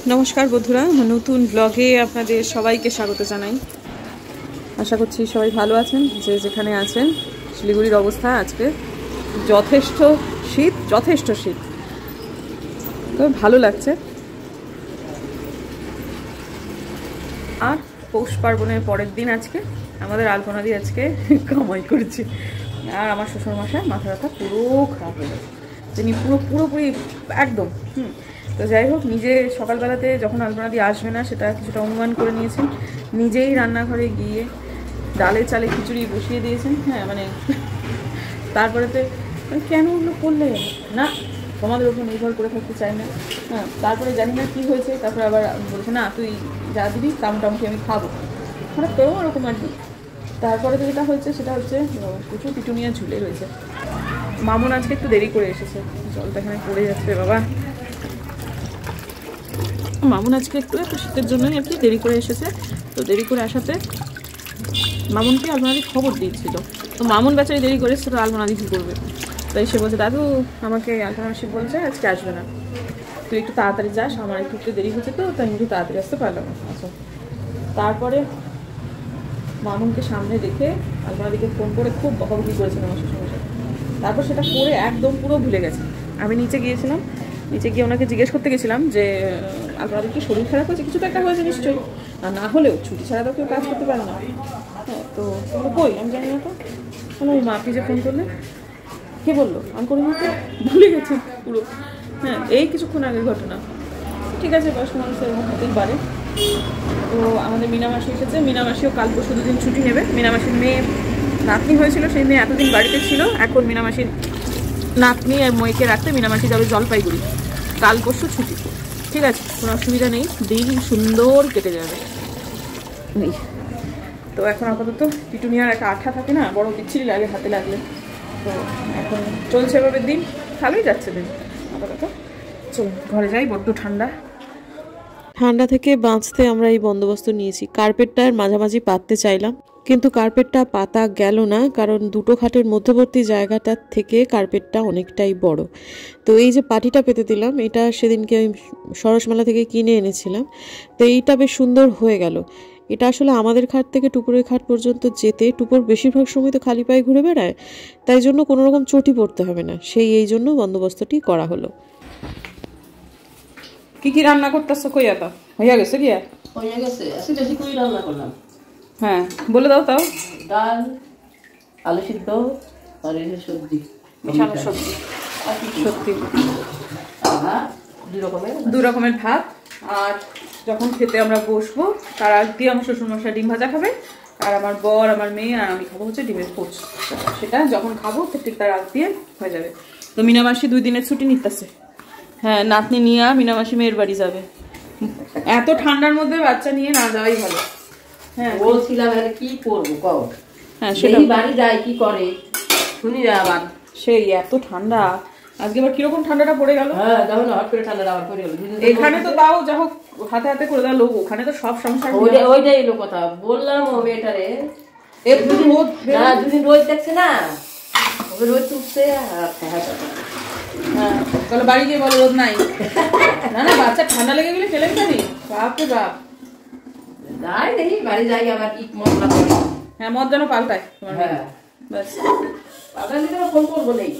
নমস্কার বন্ধুরা, নতুন ব্লগে আপনাদের সবাইকে স্বাগত জানাই। আশা করছি সবাই ভালো আছেন, যে যেখানে আছেন। শিলিগুড়ির অবস্থা আজকে যথেষ্ট শীত, তো ভালো লাগছে। আর পৌষ পার্বণের পরের দিন আজকে আমাদের আলপনা দিয়ে আজকে কামাই করেছি। আর আমার শ্বশুরমশাই মাথা ব্যথা পুরো খারাপ হয়ে গেছে, যিনি পুরোপুরি একদম তো যাই হোক, নিজে সকালবেলাতে যখন আলপনা দিয়ে আসবে না সেটা কিছুটা অনুমান করে নিয়েছেন। নিজেই রান্নাঘরে গিয়ে ডালে চালে খিচুড়ি বসিয়ে দিয়েছেন। হ্যাঁ মানে তারপরেতে কেন ওগুলো করলে না, তোমাদের ওপর নির্ভর করে থাকতে চাই না। হ্যাঁ, তারপরে জানি না কী হয়েছে, তারপরে আবার বলছে না তুই যা দিবি টামটামুখি আমি খাবো, মানে তো ওরকম আর কি। তারপরে তো যেটা হচ্ছে সেটা হচ্ছে প্রচুর পিটুনিয়া ঝুলে রয়েছে। মামুন আজকে একটু দেরি করে এসেছে, জলটা এখানে পড়ে যাচ্ছে বাবা। মামুন আজকে একটু শীতের জন্যই আর কি দেরি করে এসেছে। তো দেরি করে আসাতে মামুনকে আলমারি খবর দিয়েছিল, তো মামুন বেচারি দেরি করে এসেছে, তো আলমারি কী করবে। তাই সে বলছে দাদু আমাকে আলমাসি বলছে আজকে আসবে না, তুই একটু তাড়াতাড়ি যাস, আমার একটু দেরি হচ্ছে, তো তাই একটু তাড়াতাড়ি আসতে পারলাম না। আচ্ছা, তারপরে মামুনকে সামনে দেখে আলমারিকে ফোন করে খুব বকাবকি করেছেন আমার শ্বশুরমশাই। তারপর সেটা করে একদম পুরো ভুলে গেছে। আমি নিচে গিয়েছিলাম, নিচে গিয়ে ওনাকে জিজ্ঞেস করতে গেছিলাম যে আপনাদের কি শরীর খারাপ হয়েছে, কিছু তো একটা হয়েছে নিশ্চয়ই, আর না হলেও ছুটি ছাড়া তো কেউ কাজ করতে পারে না। হ্যাঁ, তো কই আমি জানি না, তো বলো ওই মাপি যে ফোন করলে কে বললো, আমি করি না, তো ভুলে গেছি পুরো। হ্যাঁ, এই কিছুক্ষণ আগের ঘটনা। ঠিক আছে, বয়স্ক মানুষের এরকম হতেই পারে। তো আমাদের মিনামাসি এসেছে, মিনামাসিও কাল পরশু দুদিন ছুটি নেবে। মিনামাসির মেয়ে নাতনি হয়েছিল, সেই মেয়ে এতদিন বাড়িতে ছিল, এখন মিনামাসির নাতনি আর মেয়েকে রাখতে মিনামাসি যাবে জলপাইগুড়ি। কাল পরশু ছুটি, ঠিক আছে, কোনো অসুবিধা নেই, দিন সুন্দর কেটে যাবে। তো এখন আপাতত পিটুনিয়ার একটা আঠা থাকে না, বড় বিচ্ছিরি লাগে হাতে লাগলে, তো এখন চলছে এভাবে দিন, ভালোই যাচ্ছে দিন আপাতত। চলুন ঘরে যাই, বড্ড ঠান্ডা। ঠান্ডা থেকে বাঁচতে আমরা এই বন্দোবস্ত নিয়েছি। কার্পেটটার মাঝামাঝি পাততে চাইলাম, কিন্তু কার্পেটটা পাতা গেল না, কারণ দুটো খাটের মধ্যবর্তী জায়গাটার থেকে কার্পেটটা অনেকটাই বড়। তো এই যে পাটিটা পেতে দিলাম, এটা সেদিনকে আমি সরসমেলা থেকে কিনে এনেছিলাম, তো এইটা বেশ সুন্দর হয়ে গেল। এটা আসলে আমাদের খাট থেকে টুপুরের খাট পর্যন্ত যেতে টুপুর বেশিরভাগ সময় তো খালি পায়ে ঘুরে বেড়ায়, তাই জন্য কোনো রকম চটি পড়তে হবে না, এই জন্য বন্দোবস্তটি করা হলো। কি কি রান্না করতেছো কইয়া, তো হইয়া গেছে কি? হয়ে গেছে, আজকে বেশি করে রান্না করলাম। হ্যাঁ বলে দাও তাও। ডাল, আলু সিদ্ধ আর এই সবজি, মিশানো সবজি, সত্যি দু রকমের ভাত। আর যখন খেতে আমরা বসবো তার আগ দিয়ে আমার শ্বশুরমশাই ডিম ভাজা খাবে, আর আমার বর, আমার মেয়ে আর আমি খাবো হচ্ছে ডিমের পোচ। সেটা যখন খাবো ঠিক তার আগ দিয়ে হয়ে যাবে। তো মিনামাসি 2 দিনের ছুটি নিতেছে। হ্যাঁ, নাতনি নিয়ে মিনামাসি মেয়ের বাড়ি যাবে। এত ঠান্ডার মধ্যে বাচ্চা নিয়ে না যাওয়াই ভালো। হ্যাঁ বলছিলাম কি করবো কও। হ্যাঁ সেটা বাড়ি যায় কি করে শুনি আবার, সেই এত ঠান্ডা। আজকে আবার কিরকম ঠান্ডাটা পড়ে গেল। হ্যাঁ দেখো না, হট করে ঠান্ডাটা আবার পড়ে গেল। এখানে তো তাও যা হোক হাতে হাতে করে দেওয়া লোক, ওখানে তো সব সংসার। ওইটাই এলো কথা, বললাম ও মেয়েটারে একটু রোদ, দুদিন রোদ দেখছে না, ওকে রোদ উঠছে। হ্যাঁ তাহলে বাড়ি গিয়ে বলো রোদ নাই। না না, বাচ্চা ঠান্ডা লেগে গেলে ফেলে পারি, বাপ রে বাপ। যাই দেখি বাড়ি যাই আবার কি মশলা করে। হ্যাঁ, মদ যেন পাল্টায়। হ্যাঁ ব্যাস, পাল্টালে ফোন করবো নেই।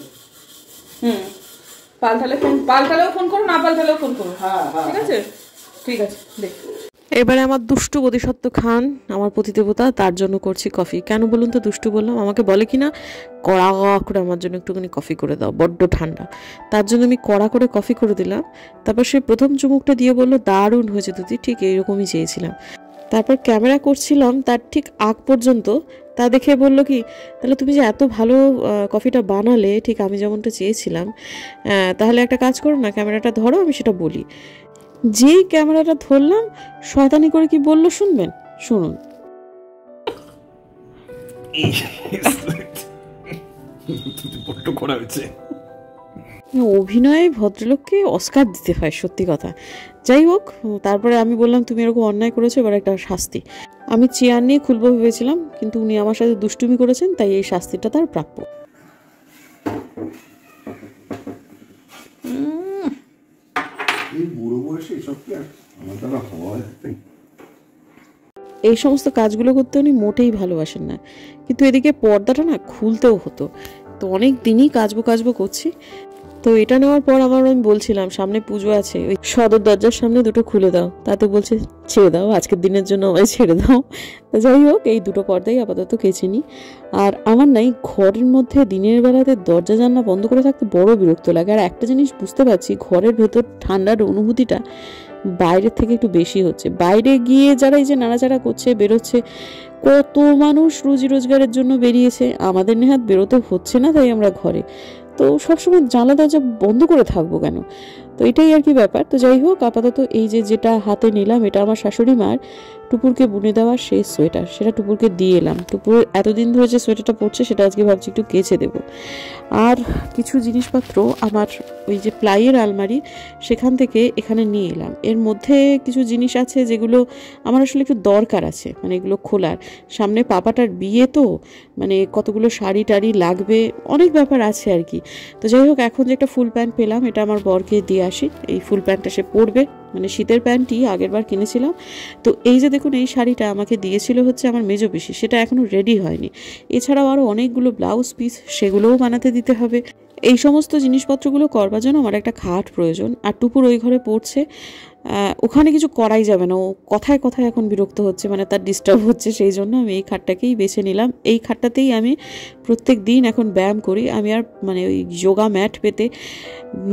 পাল্টালেও ফোন করো, না পাল্টালেও ফোন করো। হ্যাঁ ঠিক আছে, ঠিক আছে। দেখ এবারে আমার দুষ্টু বোধিসত্ত্ব খান, আমার পতিদেবতা, তার জন্য করছি কফি। কেন বলুন তো দুষ্টু বললাম? আমাকে বলে কি না কড়া করে আমার জন্য একটুখানি কফি করে দাও, বড্ড ঠান্ডা। তার জন্য আমি কড়া করে কফি করে দিলাম। তারপর সে প্রথম চুমুকটা দিয়ে বললো দারুণ হয়েছে দিদি, ঠিক এইরকমই চেয়েছিলাম। তারপর ক্যামেরা করছিলাম তার ঠিক আগ পর্যন্ত, তা দেখে বললো কি, তাহলে তুমি যে এত ভালো কফিটা বানালে, ঠিক আমি যেমনটা চেয়েছিলাম, তাহলে একটা কাজ করো না, ক্যামেরাটা ধরো, আমি সেটা বলি। যেই ক্যামেরাটা ধরলাম, শয়তানি করে কি বললো শুনবেন, শুনুন। অভিনয়ে ভদ্রলোককে অস্কার দিতে হয়, সত্যি কথা। যাই হোক, তারপরে আমি বললাম তুমি এরকম অন্যায় করেছো, এবার একটা শাস্তি। আমি চেয়ার নিয়ে খুলবো ভেবেছিলাম, কিন্তু উনি আমার সাথে দুষ্টুমি করেছেন, তাই এই শাস্তিটা তার প্রাপ্য। এই বুড়ো বয়সে এসব কি আর আমার দ্বারা হয়? এই সমস্ত কাজগুলো করতে উনি মোটেই ভালোবাসেন না, কিন্তু এদিকে পর্দাটা না খুলতেও হতো। তো অনেক দিনই কাচবো করছি। তো এটা নেওয়ার পর আমি বলছিলাম সামনে পুজো আছে, ওই সদর দরজার সামনে দুটো খুলে দাও। তা তো বলছে ছেড়ে দাও, আজকের দিনের জন্য আমায় ছেড়ে দাও। যাই হোক, এই দুটো পর্দাই আপাতত কেচে নিই। আর আমার নাই ঘরের মধ্যে দিনের বেলাতে দরজা জানলা বন্ধ করে থাকতে বড় বিরক্ত লাগে। আর একটা জিনিস বুঝতে পারছি, ঘরের ভেতর ঠান্ডার অনুভূতিটা বাইরের থেকে একটু বেশি হচ্ছে। বাইরে গিয়ে যারা এই যে নাড়াচাড়া করছে, বেরোচ্ছে, কত মানুষ রুজি রোজগারের জন্য বেরিয়েছে, আমাদের নেহাত বেরোতে হচ্ছে না, তাই আমরা ঘরে। তো সবসময় জানলা দরজা বন্ধ করে থাকবো কেন? তো এটাই আর কি ব্যাপার। তো যাই হোক, আপাতত এই যেটা হাতে নিলাম, এটা আমার শাশুড়ি মার টুপুরকে বুনে দেওয়ার সেই সোয়েটার, সেটা টুপুরকে দিয়ে এলাম। টুপুর এতদিন ধরে যে সোয়েটারটা পরছে সেটা আজকে ভাবছি একটু কেচে দেবো। আর কিছু জিনিসপত্র আমার ওই যে প্লাইয়ের আলমারি, সেখান থেকে এখানে নিয়ে এলাম। এর মধ্যে কিছু জিনিস আছে যেগুলো আমার আসলে একটু দরকার আছে, মানে এগুলো খোলার। সামনে পাপাটার বিয়ে, তো মানে কতগুলো শাড়ি টাড়ি লাগবে, অনেক ব্যাপার আছে আর কি। তো যাই হোক, এখন যে একটা ফুল প্যান্ট পেলাম, এটা আমার বরকে দিয়ে আসি। এই ফুল প্যান্টটা সে পরবে, মানে শীতের প্যান্টই আগের বার কিনেছিলাম। তো এই যে দেখুন, এই শাড়িটা আমাকে দিয়েছিল হচ্ছে আমার মেজো পিসি, সেটা এখনও রেডি হয়নি। এছাড়াও আরও অনেকগুলো ব্লাউজ পিস, সেগুলোও বানাতে দিতে হবে। এই সমস্ত জিনিসপত্রগুলো করবার জন্য আমার একটা খাট প্রয়োজন। আর টুপুর ওই ঘরে পড়ছে, ওখানে কিছু করাই যাবে না, ও কথায় কথায় এখন বিরক্ত হচ্ছে, মানে তার ডিস্টার্ব হচ্ছে। সেই জন্য আমি এই খাটটাকেই বেছে নিলাম। এই খাটটাতেই আমি প্রত্যেক দিন এখন ব্যায়াম করি। আমি আর মানে ওই যোগা ম্যাট পেতে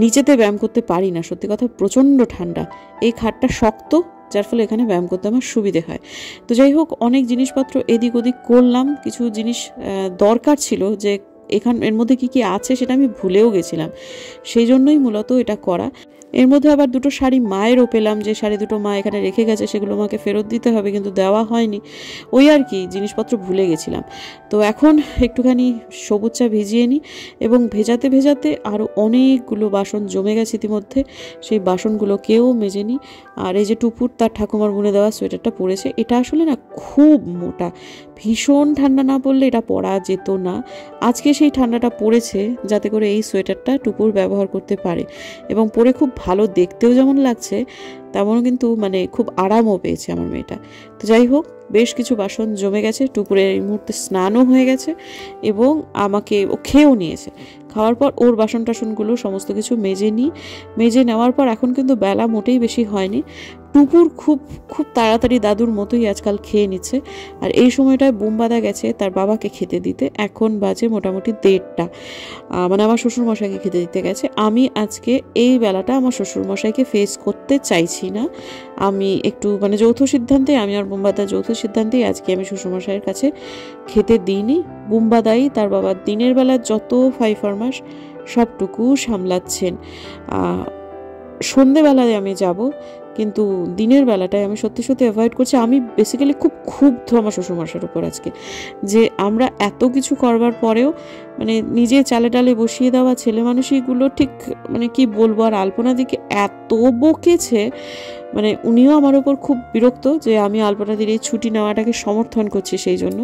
নিচেতে ব্যায়াম করতে পারি না, সত্যি কথা, প্রচণ্ড ঠান্ডা। এই খাটটা শক্ত, যার ফলে এখানে ব্যায়াম করতে আমার সুবিধে হয়। তো যাই হোক, অনেক জিনিসপত্র এদিক ওদিক করলাম। কিছু জিনিস দরকার ছিল, যে এর মধ্যে কি আছে সেটা আমি ভুলেও গেছিলাম, সেই জন্যই মূলত এটা করা। এর মধ্যে আবার দুটো শাড়ি মায়েরও পেলাম, যে শাড়ি দুটো মা এখানে রেখে গেছে, সেগুলো মাকে ফেরত দিতে হবে, কিন্তু দেওয়া হয়নি। ওই আর কি, জিনিসপত্র ভুলে গেছিলাম। তো এখন একটুখানি সবুজ চা ভিজিয়ে নিই, এবং ভেজাতে ভেজাতে আরও অনেকগুলো বাসন জমে গেছে ইতিমধ্যে, সেই বাসনগুলোকেও মেজে নিই। আর এই যে টুপুর তার ঠাকুমার বুনে দেওয়া সোয়েটারটা পরেছে, এটা আসলে না খুব মোটা, ভীষণ ঠান্ডা না পড়লে এটা পরা যেত না। আজকে সেই ঠান্ডাটা পড়েছে যাতে করে এই সোয়েটারটা টুপুর ব্যবহার করতে পারে, এবং পরে খুব ভালো দেখতেও যেমন লাগছে, তেমনও কিন্তু মানে খুব আরামও পেয়েছে আমার মেয়েটা। তো যাই হোক, বেশ কিছু বাসন জমে গেছে, টুপুরের এই মুহূর্তে স্নানও হয়ে গেছে, এবং আমাকে ও খেয়েও নিয়েছে। খাওয়ার পর ওর বাসন টাসনগুলো সমস্ত কিছু মেজে নেওয়ার পর এখন কিন্তু বেলা মোটেই বেশি হয়নি। টুপুর খুব খুব তাড়াতাড়ি দাদুর মতোই আজকাল খেয়ে নিচ্ছে। আর এই সময়টায় বোমবাদা গেছে তার বাবাকে খেতে দিতে, এখন বাজে মোটামুটি 1:30, মানে আমার শ্বশুরমশাইকে খেতে দিতে গেছে। আমি আজকে এই বেলাটা আমার শ্বশুরমশাইকে ফেস করতে চাইছি না। আমি একটু মানে যৌথ সিদ্ধান্তে, আমি আর বোমবাদা যৌথ সিদ্ধান্তেই আজকে আমি শ্বশুরমশাইয়ের কাছে খেতে দিইনি। বোমবাদাই তার বাবার দিনের বেলা যত ফাইফরমাস সবটুকু সামলাচ্ছেন। সন্ধেবেলায় আমি যাব, কিন্তু দিনের বেলাটায় আমি সত্যি অ্যাভয়েড করছি। আমি বেসিক্যালি খুব ক্ষুব্ধ আমার শ্বশুরমশাইয়ের উপর আজকে, যে আমরা এত কিছু করবার পরেও মানে নিজে চালে টালে বসিয়ে দেওয়া ছেলে মানুষগুলো ঠিক মানে কি বলবো। আর আলপনাদিকে এত বকেছে, মানে উনিও আমার ওপর খুব বিরক্ত যে আমি আলপনাদির এই ছুটি নেওয়াটাকে সমর্থন করছি। সেই জন্য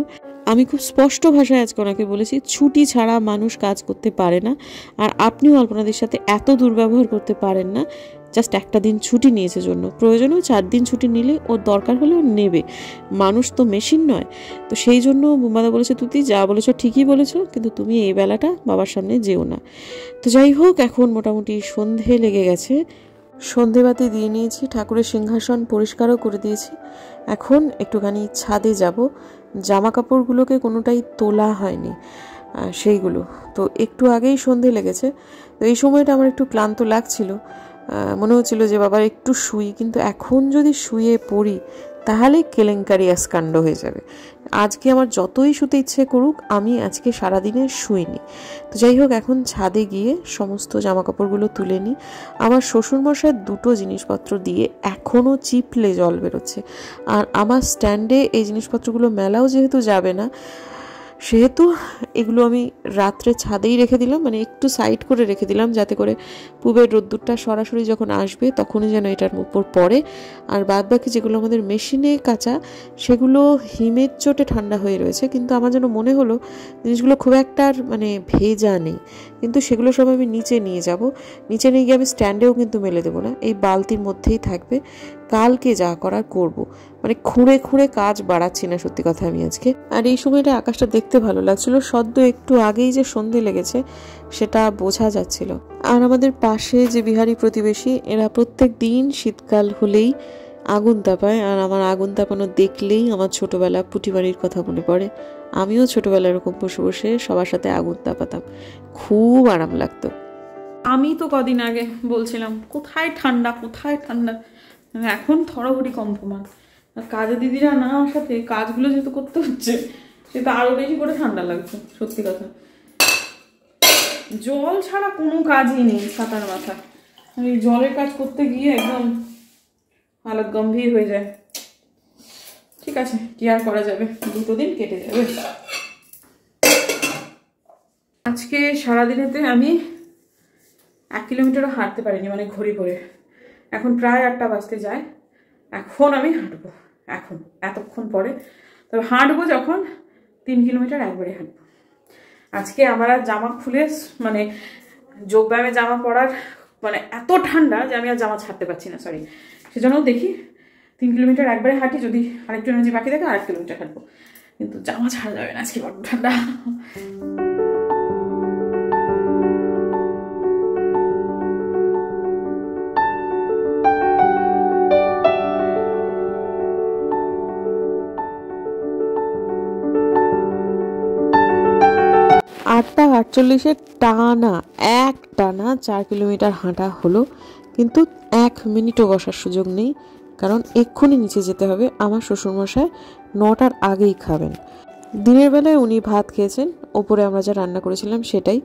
আমি খুব স্পষ্ট ভাষায় আজকে ওনাকে বলেছি, ছুটি ছাড়া মানুষ কাজ করতে পারে না। আর আপনিও আলপনাদির সাথে এত দুর্ব্যবহার করতে পারেন না। জাস্ট একটা দিন ছুটি নিয়েছে জন্য, প্রয়োজনেও 4 দিন ছুটি নিলে ওর দরকার হলেও নেবে, মানুষ তো মেশিন নয়। তো সেই জন্য বোমাদা বলেছে, তুই যা বলেছো ঠিকই বলেছো, কিন্তু তুমি এই বেলাটা বাবার সামনে যেও না। তো যাই হোক, এখন মোটামুটি সন্ধে লেগে গেছে, সন্ধেবাতি দিয়ে নিয়েছি, ঠাকুরের সিংহাসন পরিষ্কারও করে দিয়েছি। এখন একটুখানি ছাদে যাব, জামা কাপড়গুলোকে কোনোটাই তোলা হয়নি সেইগুলো। তো একটু আগেই সন্ধে লেগেছে, তো এই সময়টা আমার একটু ক্লান্ত লাগছিল, মনে হচ্ছিল যে বাবার একটু শুই, কিন্তু এখন যদি শুয়ে পড়ি তাহলে কেলেঙ্কারি কাণ্ড হয়ে যাবে। আজকে আমার যতই শুতে ইচ্ছে করুক, আমি আজকে সারাদিনে শুইনি। তো যাই হোক, এখন ছাদে গিয়ে সমস্ত জামাকাপড়গুলো তুলে নিই। আমার শ্বশুরমশাইয়ের দুটো জিনিসপত্র দিয়ে এখনও চিপলে জল বেরোচ্ছে, আর আমার স্ট্যান্ডে এই জিনিসপত্রগুলো মেলাও যেহেতু যাবে না, সেহেতু এগুলো আমি রাত্রে ছাদেই রেখে দিলাম, মানে একটু সাইড করে রেখে দিলাম যাতে করে পূবের রোদ্দুরটা সরাসরি যখন আসবে তখনই যেন এটার উপর পড়ে। আর বাদ বাকি যেগুলো আমাদের মেশিনে কাঁচা সেগুলো হিমের চোটে ঠান্ডা হয়ে রয়েছে, কিন্তু আমার যেন মনে হলো জিনিসগুলো খুব একটা আর মানে ভেজা নেই, কিন্তু সেগুলো সব আমি নিচে নিয়ে যাব। নিচে নিয়ে গিয়ে আমি স্ট্যান্ডেও কিন্তু মেলে দেবো না, এই বালতির মধ্যেই থাকবে। কালকে যা করার করব, মানে খুঁড়ে খুঁড়ে কাজ বাড়াচ্ছি না সত্যি কথা আমি আজকে। আর এই সময়টা আকাশটা দেখতে ভালো লাগছিল, সদ্য একটু আগেই যে সন্ধে লেগেছে সেটা বোঝা যাচ্ছিল। আর আমাদের পাশে যে বিহারি প্রতিবেশী, এরা প্রত্যেক দিন শীতকাল হলেই আগুন তাপায়। আর আমার আগুন তাপানো দেখলেই আমার ছোটবেলা পুটিবাড়ির কথা মনে পড়ে। আমিও ছোটবেলা এরকম বসে বসে সবার সাথে আগুন তাপাতাম, খুব আরাম লাগতো। আমি তো কদিন আগে বলছিলাম কোথায় ঠান্ডা কোথায় ঠান্ডা, এখন থরহরি কম প্রমাণ। আর কাজে দিদিরা না আসাতে কাজগুলো যেহেতু করতে হচ্ছে সেটা আরো বেশি করে ঠান্ডা লাগছে সত্যি কথা। জল ছাড়া কোনো কাজই নেই ছাতার মাথা, আমি জলের কাজ করতে গিয়ে একদম হালত গম্ভীর হয়ে যায়। ঠিক আছে, কি আর করা যাবে, 2 দিন কেটে যাবে। আজকে সারাদিনেতে আমি 1 কিলোমিটারও হাঁটতে পারিনি, মানে ঘড়ি পরে। এখন প্রায় 8টা বাজতে যায়, এখন আমি হাঁটবো, এখন এতক্ষণ পরে। তবে হাঁটবো যখন 3 কিলোমিটার একবারে হাঁটবো। আজকে আমার আর জামা খুলে মানে যোগব্যায়ামে জামা পরার মানে এত ঠান্ডা যে আমি আর জামা ছাড়তে পারছি না, সরি। সেজন্য দেখি 3 কিলোমিটার একবারে হাঁটি, যদি আরেকটু এনার্জি বাকি থাকে 1 কিলোমিটার হাঁটবো, কিন্তু জামা ছাড়া যাবে না, আজকে বড্ড ঠান্ডা। 8:48 টানা এক টানা 4 কিলোমিটার হাঁটা হলো, কিন্তু 1 মিনিটও বসার সুযোগ নেই, কারণ এক্ষুনি নিচে যেতে হবে। আমার শ্বশুরমশাই 9টার আগেই খাবেন। দিনের বেলায় উনি ভাত খেয়েছেন, ওপরে আমরা যা রান্না করেছিলাম সেটাই।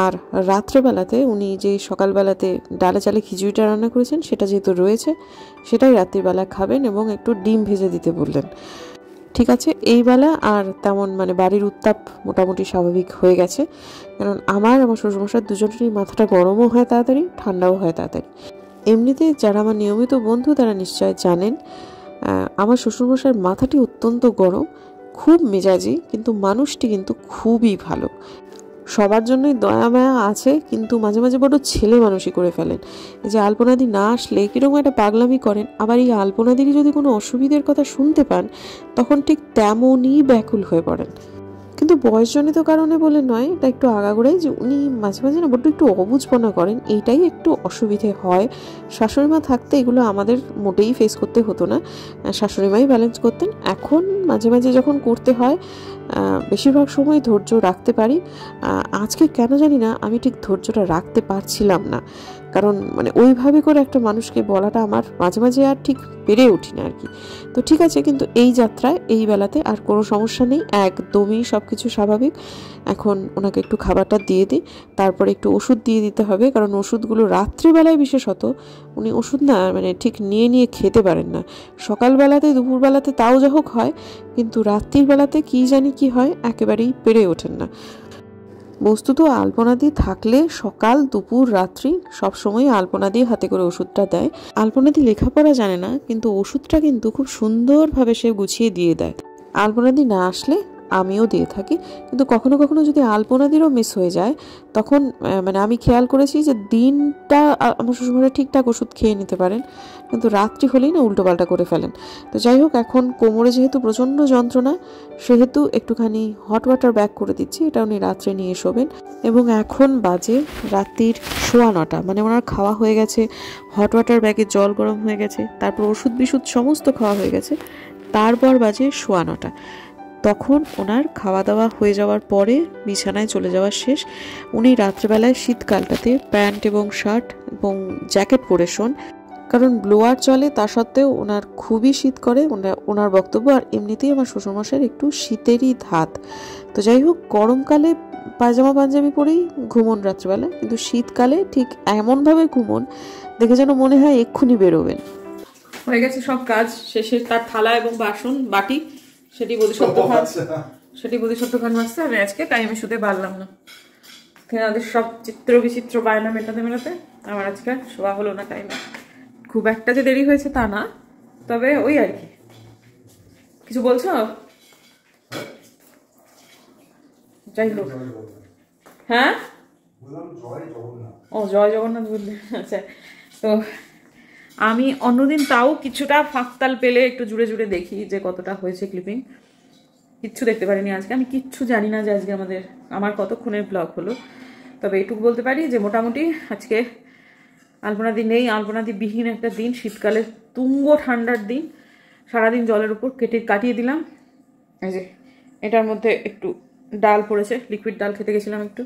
আর রাত্রেবেলাতে উনি যে সকালবেলাতে ডালে চালে খিচুড়িটা রান্না করেছেন সেটা যেহেতু রয়েছে সেটাই রাত্রিবেলা খাবেন, এবং একটু ডিম ভেজে দিতে বললেন। ঠিক আছে, এই বেলা আর তেমন মানে বাড়ির উত্তাপ মোটামুটি স্বাভাবিক হয়ে গেছে, কারণ আমার শ্বশুরমশাই দুজনেরই মাথাটা গরমও হয় তাড়াতাড়ি, ঠান্ডাও হয় তাড়াতাড়ি। এমনিতে যারা আমার নিয়মিত বন্ধু তারা নিশ্চয় জানেন আমার শ্বশুরমশাইয়ের মাথাটি অত্যন্ত গরম, খুব মেজাজি, কিন্তু মানুষটি কিন্তু খুবই ভালো। সবার জন্যই দয়া মায়া আছে, কিন্তু মাঝে মাঝে বড় ছেলে মানুষই করে ফেলেন। এই যে আলপনাদি না আসলে কীরকম একটা পাগলামি করেন, আবার এই আলপনাদিরই যদি কোনো অসুবিধার কথা শুনতে পান তখন ঠিক তেমনই ব্যাকুল হয়ে পড়েন। কিন্তু বয়সজনিত কারণে বলে নয়, এটা একটু আগাগোড়াই যে উনি মাঝে মাঝে না বড্ড একটু অবুঝপনা করেন, এইটাই একটু অসুবিধে হয়। শাশুড়িমা থাকতে এগুলো আমাদের মোটেই ফেস করতে হতো না, শাশুড়িমাই ব্যালেন্স করতেন। এখন মাঝে মাঝে যখন করতে হয় বেশিরভাগ সময় ধৈর্য রাখতে পারি। আজকে কেন জানি না আমি ঠিক ধৈর্যটা রাখতে পারছিলাম না, কারণ মানে ওইভাবে করে একটা মানুষকে বলাটা আমার মাঝে মাঝে আর ঠিক পেরে উঠি না আর কি। তো ঠিক আছে, কিন্তু এই যাত্রায় এই বেলাতে আর কোনো সমস্যা নেই, একদমই সব কিছু স্বাভাবিক। এখন ওনাকে একটু খাবারটা দিয়ে দিই, তারপরে একটু ওষুধ দিয়ে দিতে হবে, কারণ ওষুধগুলো রাত্রিবেলায় বিশেষত উনি ওষুধ না মানে ঠিক নিয়ে খেতে পারেন না। সকালবেলাতে দুপুরবেলাতে তাও যা হোক হয়, কিন্তু রাত্রির বেলাতে কী জানি কি হয়, একেবারেই পেরে ওঠেন না। বস্তুত আলপনা দিয়ে থাকলে সকাল দুপুর রাত্রি সবসময় আলপনা দিয়ে হাতে করে ওষুধটা দেয়। আলপনা দিয়ে লেখাপড়া জানে না, কিন্তু ওষুধটা কিন্তু খুব সুন্দরভাবে সে গুছিয়ে দিয়ে দেয়। আলপনা দিয়ে না আসলে আমিও দিয়ে থাকি, কিন্তু কখনো কখনো যদি আলপনাদিরও মিস হয়ে যায় তখন মানে আমি খেয়াল করেছি যে দিনটা আমার শ্বশুরমশাই ঠিকঠাক ওষুধ খেয়ে নিতে পারেন, কিন্তু রাত্রি হলেই না উল্টোপাল্টা করে ফেলেন। তো যাই হোক, এখন কোমরে যেহেতু প্রচণ্ড যন্ত্রণা সেহেতু একটুখানি হট ওয়াটার ব্যাগ করে দিচ্ছি, এটা উনি রাত্রে নিয়ে শোবেন। এবং এখন বাজে রাত্রির 9:15, মানে ওনার খাওয়া হয়ে গেছে, হট ওয়াটার ব্যাগে জল গরম হয়ে গেছে, তারপর ওষুধ বিশুদ্ধ সমস্ত খাওয়া হয়ে গেছে, তারপর বাজে 9:15। তখন ওনার খাওয়া দাওয়া হয়ে যাওয়ার পরে বিছানায় চলে যাওয়ার শেষ। উনি রাত্রেবেলায় শীতকালটাতে প্যান্ট এবং শার্ট এবং জ্যাকেট পরে শোন, কারণ ব্লোয়ার চলে, তা সত্ত্বেও ওনার খুবই শীত করে ওনার বক্তব্য। আর এমনিতেই আমার শ্বশুরমশাইয়ের একটু শীতেরই ধাত। তো যাই হোক, গরমকালে পায়জামা পাঞ্জাবি পরেই ঘুমন রাত্রেবেলা, কিন্তু শীতকালে ঠিক এমনভাবে ঘুমন দেখে যেন মনে হয় এক্ষুনি বেরোবেন। হয়ে গেছে সব কাজ শেষে, তার থালা এবং বাসন বাটি সেটি বোধসত্ত্ব ভাত সেটি বোধিসত্ত্ব গান বাজছে। আমি আজকে টাইমে শুতে পারলাম না, ওদের সব চিত্র বিচিত্র বায়না মেটাতে মেটাতে আমার আজকে শোয়া হলো না টাইমে। খুব একটা যে দেরি হয়েছে তা না, তবে ওই আর কি। কিছু বলছো? যাই হোক, হ্যাঁ ও জয় জগন্নাথ বললে, আচ্ছা। তো আমি অন্যদিন তাও কিছুটা ফাঁকতাল পেলে একটু জুড়ে জুড়ে দেখি যে কতটা হয়েছে ক্লিপিং। কিচ্ছু দেখতে পারিনি আজকে, আমি কিচ্ছু জানি না যে আজকে আমার কতক্ষণের ব্লগ হলো। তবে এটুকু বলতে পারি যে মোটামুটি আজকে আলপনাদি নেই, আলপনাদি বিহীন একটা দিন, শীতকালের তুঙ্গ ঠান্ডার দিন, সারাদিন জলের উপর কাটিয়ে দিলাম। এই যে এটার মধ্যে একটু ডাল পড়েছে, লিকুইড ডাল খেতে গেছিলাম, একটু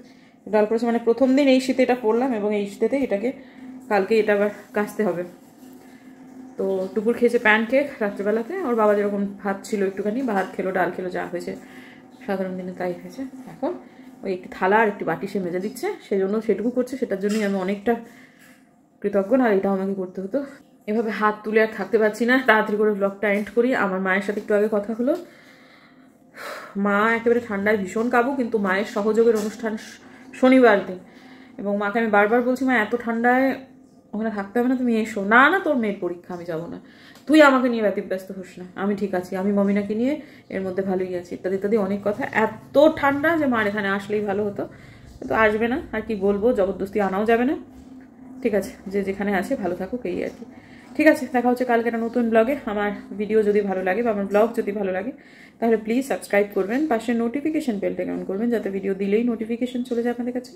ডাল পড়েছে, মানে প্রথম দিন এই শীতে এটা পড়লাম এবং এই শীতেতে এটাকে কালকে এটা আবার কাচতে হবে। তো দুপুর খেয়েছে প্যানকেক রাত্রেবেলাতে, ওর বাবা যেরকম ভাত ছিল একটুখানি ভাত খেলো, ডাল খেলো, যা হয়েছে সাধারণ দিনে তাই হয়েছে। এখন ওই একটি থালা আর একটি বাটি সে মেজে দিচ্ছে, সেই জন্য সেটুকু করছে, সেটার জন্যই আমি অনেকটা কৃতজ্ঞ, আর এটাও আমাকে করতে হতো। এভাবে হাত তুলে আর থাকতে পারছি না, তাড়াতাড়ি করে ব্লগটা এন্ড করি। আমার মায়ের সাথে একটু আগে কথা হলো, মা একেবারে ঠান্ডায় ভীষণ কাবু, কিন্তু মায়ের সহযোগের অনুষ্ঠান শনিবার দিন, এবং মাকে আমি বারবার বলছি মা এত ঠান্ডায় ওখানে থাকতে হবে না, তুমি এসো। না না, তোর মেয়ের পরীক্ষা, আমি যাবো না, তুই আমাকে নিয়ে ব্যতিব্যস্ত হোস না, আমি ঠিক আছি, আমি মমিনাকে নিয়ে এর মধ্যে ভালোই আছি, ইত্যাদি ইত্যাদি অনেক কথা। এত ঠান্ডা যে মার এখানে আসলেই ভালো হতো, কিন্তু আসবে না, আর কি বলবো, জবরদস্তি আনাও যাবে না। ঠিক আছে, যে যেখানে আছে ভালো থাকুক, এই আর কি। ঠিক আছে, দেখা হচ্ছে কালকে একটা নতুন ব্লগে। আমার ভিডিও যদি ভালো লাগে বা আমার ব্লগ যদি ভালো লাগে তাহলে প্লিজ সাবস্ক্রাইব করবেন, পাশে নোটিফিকেশন বেলটা অন করবেন, যাতে ভিডিও দিলেই নোটিফিকেশন চলে যায় আপনাদের কাছে।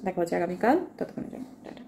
দেখা হচ্ছে আগামীকাল, ততক্ষণের জন্য টাটা।